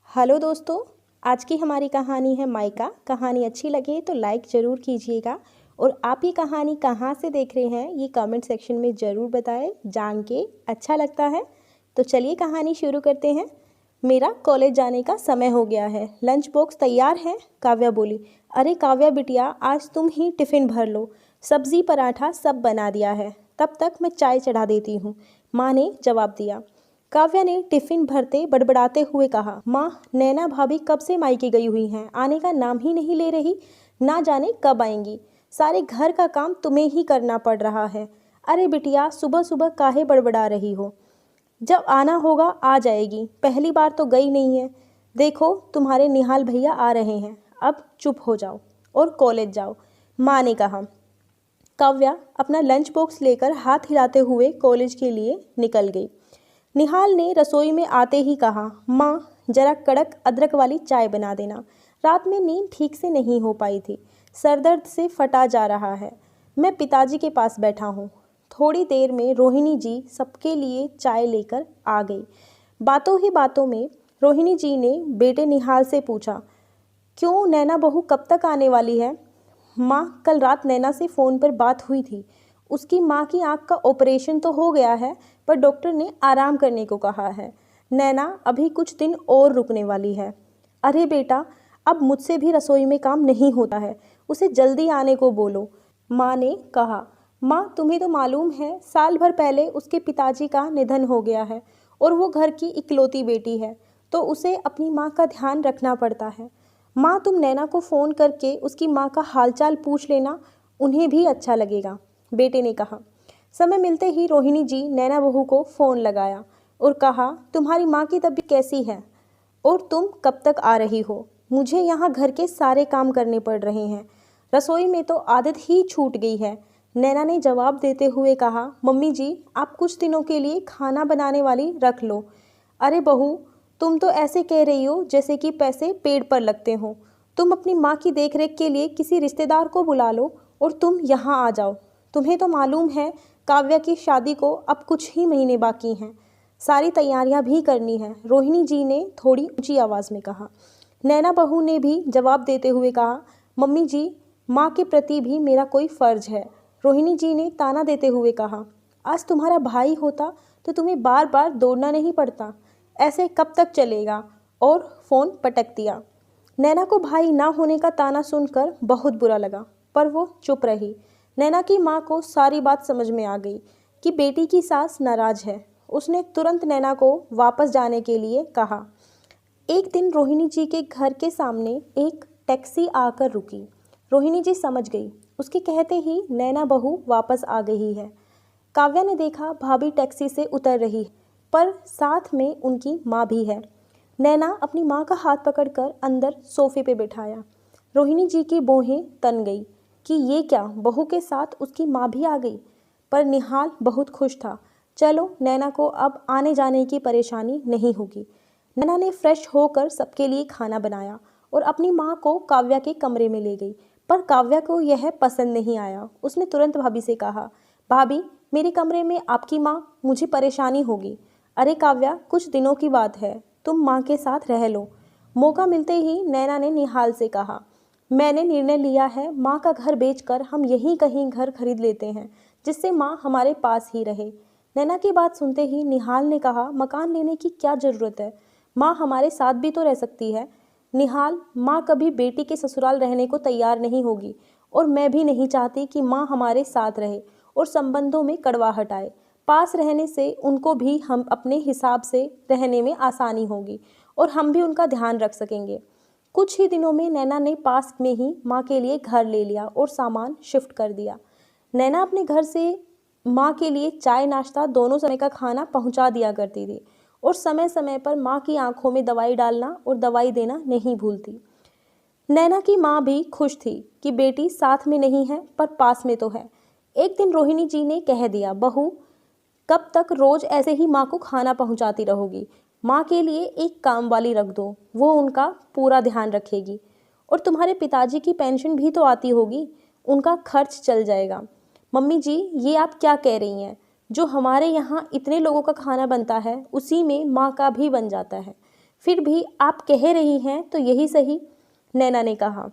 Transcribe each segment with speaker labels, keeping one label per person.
Speaker 1: Hello दोस्तों। आज की हमारी कहानी है माइका। कहानी अच्छी लगे तो लाइक ज़रूर कीजिएगा और आप ये कहानी कहाँ से देख रहे हैं ये कमेंट सेक्शन में ज़रूर बताएं। जान के अच्छा लगता है। तो चलिए कहानी शुरू करते हैं। मेरा कॉलेज जाने का समय हो गया है, लंच बॉक्स तैयार है, काव्या बोली। अरे काव्या बिटिया, आज तुम ही टिफ़िन भर लो, सब्ज़ी पराठा सब बना दिया है, तब तक मैं चाय चढ़ा देती हूँ, माँ ने जवाब दिया। काव्या ने टिफिन भरते बड़बड़ाते हुए कहा, माँ, नैना भाभी कब से मायके गई हुई हैं, आने का नाम ही नहीं ले रही, ना जाने कब आएंगी। सारे घर का काम तुम्हें ही करना पड़ रहा है। अरे बिटिया, सुबह सुबह काहे बड़बड़ा रही हो? जब आना होगा आ जाएगी, पहली बार तो गई नहीं है। देखो तुम्हारे निहाल भैया आ रहे हैं, अब चुप हो जाओ और कॉलेज जाओ, माँ ने कहा। काव्या अपना लंच बॉक्स लेकर हाथ हिलाते हुए कॉलेज के लिए निकल गई। निहाल ने रसोई में आते ही कहा, माँ, जरा कड़क अदरक वाली चाय बना देना। रात में नींद ठीक से नहीं हो पाई थी, सरदर्द से फटा जा रहा है। मैं पिताजी के पास बैठा हूँ। थोड़ी देर में रोहिणी जी सबके लिए चाय लेकर आ गई। बातों ही बातों में रोहिणी जी ने बेटे निहाल से पूछा, क्यों नैना बहू कब तक आने वाली है? माँ, कल रात नैना से फ़ोन पर बात हुई थी। उसकी माँ की आँख का ऑपरेशन तो हो गया है, पर डॉक्टर ने आराम करने को कहा है। नैना अभी कुछ दिन और रुकने वाली है। अरे बेटा, अब मुझसे भी रसोई में काम नहीं होता है, उसे जल्दी आने को बोलो, माँ ने कहा। माँ, तुम्हें तो मालूम है, साल भर पहले उसके पिताजी का निधन हो गया है और वो घर की इकलौती बेटी है, तो उसे अपनी माँ का ध्यान रखना पड़ता है। माँ, तुम नैना को फ़ोन करके उसकी माँ का हालचाल पूछ लेना, उन्हें भी अच्छा लगेगा, बेटे ने कहा। समय मिलते ही रोहिणी जी नैना बहू को फ़ोन लगाया और कहा, तुम्हारी माँ की तबीयत कैसी है और तुम कब तक आ रही हो? मुझे यहाँ घर के सारे काम करने पड़ रहे हैं, रसोई में तो आदत ही छूट गई है। नैना ने जवाब देते हुए कहा, मम्मी जी, आप कुछ दिनों के लिए खाना बनाने वाली रख लो। अरे बहू, तुम तो ऐसे कह रही हो जैसे कि पैसे पेड़ पर लगते हों। तुम अपनी माँ की देखरेख के लिए किसी रिश्तेदार को बुला लो और तुम यहाँ आ जाओ। तुम्हें तो मालूम है, काव्या की शादी को अब कुछ ही महीने बाकी हैं, सारी तैयारियां भी करनी है, रोहिणी जी ने थोड़ी ऊंची आवाज़ में कहा। नैना बहू ने भी जवाब देते हुए कहा, मम्मी जी, माँ के प्रति भी मेरा कोई फ़र्ज है। रोहिणी जी ने ताना देते हुए कहा, आज तुम्हारा भाई होता तो तुम्हें बार बार दौड़ना नहीं पड़ता। ऐसे कब तक चलेगा? और फ़ोन पटक दिया। नैना को भाई ना होने का ताना सुनकर बहुत बुरा लगा, पर वो चुप रही। नैना की माँ को सारी बात समझ में आ गई कि बेटी की सास नाराज़ है। उसने तुरंत नैना को वापस जाने के लिए कहा। एक दिन रोहिणी जी के घर के सामने एक टैक्सी आकर रुकी। रोहिणी जी समझ गई, उसके कहते ही नैना बहू वापस आ गई है। काव्या ने देखा भाभी टैक्सी से उतर रही है, पर साथ में उनकी माँ भी है। नैना अपनी माँ का हाथ पकड़कर अंदर सोफे पे बिठाया। रोहिणी जी की भौहें तन गई कि ये क्या, बहू के साथ उसकी माँ भी आ गई। पर निहाल बहुत खुश था। चलो, नैना को अब आने जाने की परेशानी नहीं होगी। नैना ने फ्रेश होकर सबके लिए खाना बनाया और अपनी माँ को काव्या के कमरे में ले गई, पर काव्या को यह पसंद नहीं आया। उसने तुरंत भाभी से कहा, भाभी, मेरे कमरे में आपकी माँ, मुझे परेशानी होगी। अरे काव्या, कुछ दिनों की बात है, तुम माँ के साथ रह लो। मौका मिलते ही नैना ने निहाल से कहा, मैंने निर्णय लिया है, माँ का घर बेचकर हम यहीं कहीं घर खरीद लेते हैं, जिससे माँ हमारे पास ही रहे। नैना की बात सुनते ही निहाल ने कहा, मकान लेने की क्या ज़रूरत है, माँ हमारे साथ भी तो रह सकती है। निहाल, माँ कभी बेटी के ससुराल रहने को तैयार नहीं होगी और मैं भी नहीं चाहती कि माँ हमारे साथ रहे और संबंधों में कड़वाहट आए। पास रहने से उनको भी हम अपने हिसाब से रहने में आसानी होगी और हम भी उनका ध्यान रख सकेंगे। कुछ ही दिनों में नैना ने पास में ही माँ के लिए घर ले लिया और सामान शिफ्ट कर दिया। नैना अपने घर से माँ के लिए चाय नाश्ता दोनों समय का खाना पहुँचा दिया करती थी और समय समय पर माँ की आंखों में दवाई डालना और दवाई देना नहीं भूलती। नैना की माँ भी खुश थी कि बेटी साथ में नहीं है पर पास में तो है। एक दिन रोहिणी जी ने कह दिया, बहू, कब तक रोज ऐसे ही माँ को खाना पहुँचाती रहोगी? माँ के लिए एक काम वाली रख दो, वो उनका पूरा ध्यान रखेगी। और तुम्हारे पिताजी की पेंशन भी तो आती होगी, उनका खर्च चल जाएगा। मम्मी जी, ये आप क्या कह रही हैं? जो हमारे यहाँ इतने लोगों का खाना बनता है, उसी में माँ का भी बन जाता है। फिर भी आप कह रही हैं तो यही सही, नैना ने कहा।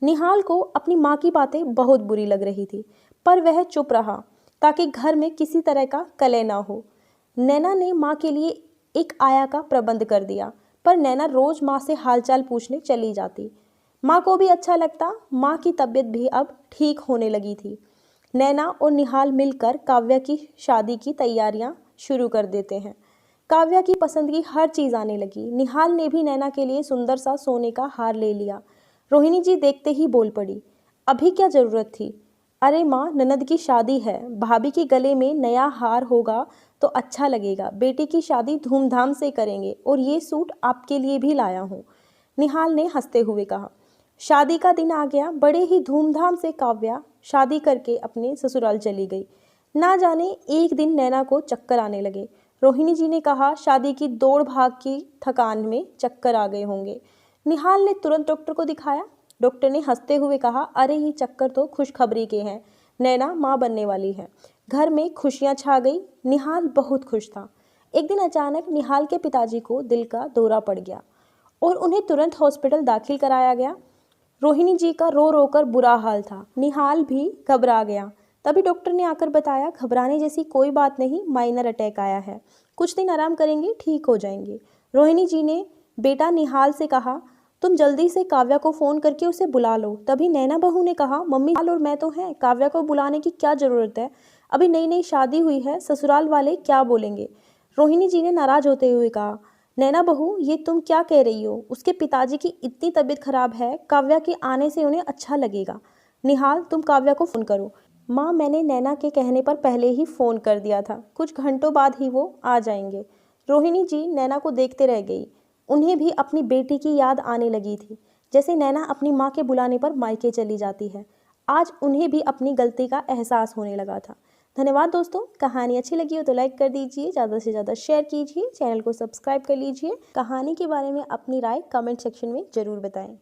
Speaker 1: निहाल को अपनी माँ की बातें बहुत बुरी लग रही थी, पर वह चुप रहा ताकि घर में किसी तरह का कलह ना हो। नैना ने माँ के लिए एक आया का प्रबंध कर दिया, पर नैना रोज माँ से हालचाल पूछने चली जाती। माँ को भी अच्छा लगता, माँ की तबीयत भी अब ठीक होने लगी थी। नैना और निहाल मिलकर काव्या की शादी की तैयारियां शुरू कर देते हैं। काव्या की पसंद की हर चीज़ आने लगी। निहाल ने भी नैना के लिए सुंदर सा सोने का हार ले लिया। रोहिणी जी देखते ही बोल पड़ी, अभी क्या ज़रूरत थी? अरे माँ, ननद की शादी है, भाभी के गले में नया हार होगा तो अच्छा लगेगा। बेटी की शादी धूमधाम से करेंगे और ये सूट आपके लिए भी लाया हूँ, निहाल ने हंसते हुए कहा। शादी का दिन आ गया। बड़े ही धूमधाम से काव्या शादी करके अपने ससुराल चली गई। ना जाने एक दिन नैना को चक्कर आने लगे। रोहिणी जी ने कहा, शादी की दौड़ भाग की थकान में चक्कर आ गए होंगे। निहाल ने तुरंत डॉक्टर को दिखाया। डॉक्टर ने हंसते हुए कहा, अरे ये चक्कर तो खुशखबरी के हैं, नैना माँ बनने वाली है। घर में खुशियाँ छा गई। निहाल बहुत खुश था। एक दिन अचानक निहाल के पिताजी को दिल का दौरा पड़ गया और उन्हें तुरंत हॉस्पिटल दाखिल कराया गया। रोहिणी जी का रो रो कर बुरा हाल था। निहाल भी घबरा गया। तभी डॉक्टर ने आकर बताया, घबराने जैसी कोई बात नहीं, माइनर अटैक आया है, कुछ दिन आराम करेंगे ठीक हो जाएंगे। रोहिणी जी ने बेटा निहाल से कहा, तुम जल्दी से काव्या को फ़ोन करके उसे बुला लो। तभी नैना बहू ने कहा, मम्मी निहाल और मैं तो हैं, काव्या को बुलाने की क्या ज़रूरत है, अभी नई नई शादी हुई है, ससुराल वाले क्या बोलेंगे। रोहिणी जी ने नाराज़ होते हुए कहा, नैना बहू ये तुम क्या कह रही हो, उसके पिताजी की इतनी तबीयत खराब है, काव्या के आने से उन्हें अच्छा लगेगा। निहाल तुम काव्या को फ़ोन करो। माँ, मैंने नैना के कहने पर पहले ही फ़ोन कर दिया था, कुछ घंटों बाद ही वो आ जाएंगे। रोहिणी जी नैना को देखते रह गई। उन्हें भी अपनी बेटी की याद आने लगी थी, जैसे नैना अपनी माँ के बुलाने पर मायके चली जाती है। आज उन्हें भी अपनी गलती का एहसास होने लगा था। धन्यवाद दोस्तों। कहानी अच्छी लगी हो तो लाइक कर दीजिए, ज़्यादा से ज़्यादा शेयर कीजिए, चैनल को सब्सक्राइब कर लीजिए। कहानी के बारे में अपनी राय कमेंट सेक्शन में ज़रूर बताएं।